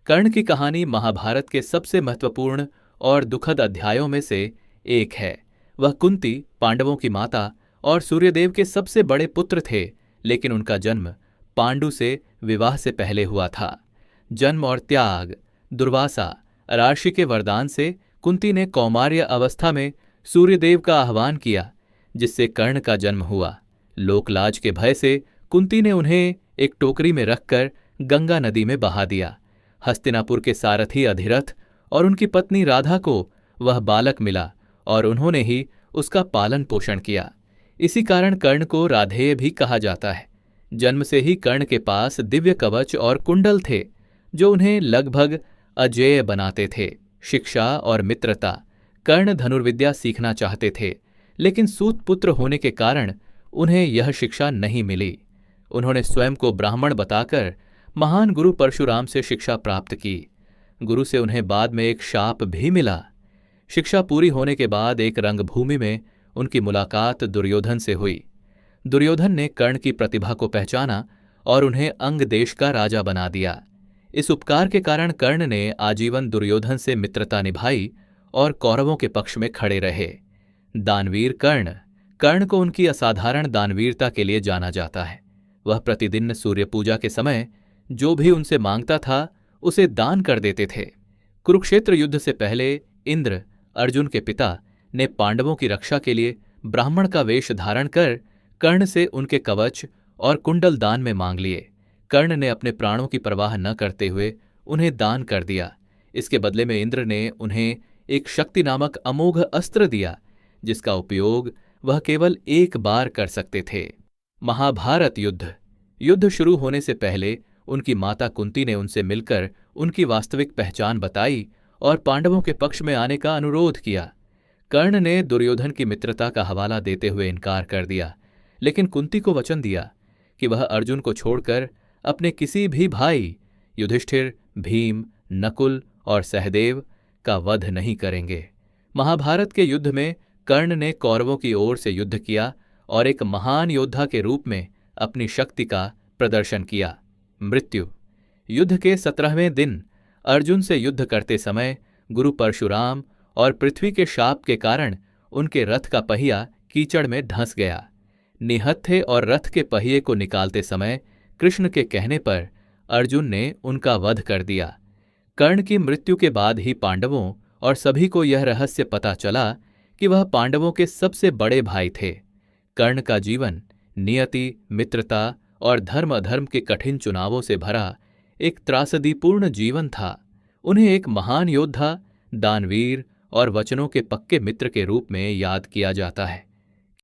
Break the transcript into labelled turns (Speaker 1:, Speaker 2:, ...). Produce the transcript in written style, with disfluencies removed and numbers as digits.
Speaker 1: कर्ण की कहानी महाभारत के सबसे महत्वपूर्ण और दुखद अध्यायों में से एक है। वह कुंती, पांडवों की माता और सूर्यदेव के सबसे बड़े पुत्र थे, लेकिन उनका जन्म पांडु से विवाह से पहले हुआ था। जन्म और त्याग। दुर्वासा राशि के वरदान से कुंती ने कौमार्य अवस्था में सूर्यदेव का आह्वान किया, जिससे कर्ण का जन्म हुआ। लोकलाज के भय से कुंती ने उन्हें एक टोकरी में रखकर गंगा नदी में बहा दिया। हस्तिनापुर के सारथी अधिरथ और उनकी पत्नी राधा को वह बालक मिला और उन्होंने ही उसका पालन पोषण किया। इसी कारण कर्ण को राधेय भी कहा जाता है। जन्म से ही कर्ण के पास दिव्य कवच और कुंडल थे, जो उन्हें लगभग अजेय बनाते थे। शिक्षा और मित्रता। कर्ण धनुर्विद्या सीखना चाहते थे, लेकिन सूत पुत्र होने के कारण उन्हें यह शिक्षा नहीं मिली। उन्होंने स्वयं को ब्राह्मण बताकर महान गुरु परशुराम से शिक्षा प्राप्त की। गुरु से उन्हें बाद में एक शाप भी मिला। शिक्षा पूरी होने के बाद एक रंगभूमि में उनकी मुलाकात दुर्योधन से हुई। दुर्योधन ने कर्ण की प्रतिभा को पहचाना और उन्हें अंग देश का राजा बना दिया। इस उपकार के कारण कर्ण ने आजीवन दुर्योधन से मित्रता निभाई और कौरवों के पक्ष में खड़े रहे। दानवीर कर्ण। कर्ण को उनकी असाधारण दानवीरता के लिए जाना जाता है। वह प्रतिदिन सूर्य पूजा के समय जो भी उनसे मांगता था, उसे दान कर देते थे। कुरुक्षेत्र युद्ध से पहले इंद्र, अर्जुन के पिता, ने पांडवों की रक्षा के लिए ब्राह्मण का वेश धारण कर कर्ण से उनके कवच और कुंडल दान में मांग लिए। कर्ण ने अपने प्राणों की परवाह न करते हुए उन्हें दान कर दिया। इसके बदले में इंद्र ने उन्हें एक शक्ति नामक अमोघ अस्त्र दिया, जिसका उपयोग वह केवल एक बार कर सकते थे। महाभारत युद्ध। युद्ध शुरू होने से पहले उनकी माता कुंती ने उनसे मिलकर उनकी वास्तविक पहचान बताई और पांडवों के पक्ष में आने का अनुरोध किया। कर्ण ने दुर्योधन की मित्रता का हवाला देते हुए इनकार कर दिया, लेकिन कुंती को वचन दिया कि वह अर्जुन को छोड़कर अपने किसी भी भाई युधिष्ठिर, भीम, नकुल और सहदेव का वध नहीं करेंगे। महाभारत के युद्ध में कर्ण ने कौरवों की ओर से युद्ध किया और एक महान योद्धा के रूप में अपनी शक्ति का प्रदर्शन किया। मृत्यु। युद्ध के 17वें दिन अर्जुन से युद्ध करते समय गुरु परशुराम और पृथ्वी के शाप के कारण उनके रथ का पहिया कीचड़ में धंस गया। निहत्थे और रथ के पहिए को निकालते समय कृष्ण के कहने पर अर्जुन ने उनका वध कर दिया। कर्ण की मृत्यु के बाद ही पांडवों और सभी को यह रहस्य पता चला कि वह पांडवों के सबसे बड़े भाई थे। कर्ण का जीवन नियति, मित्रता और धर्म अधर्म के कठिन चुनावों से भरा एक त्रासदीपूर्ण जीवन था। उन्हें एक महान योद्धा, दानवीर और वचनों के पक्के मित्र के रूप में याद किया जाता है।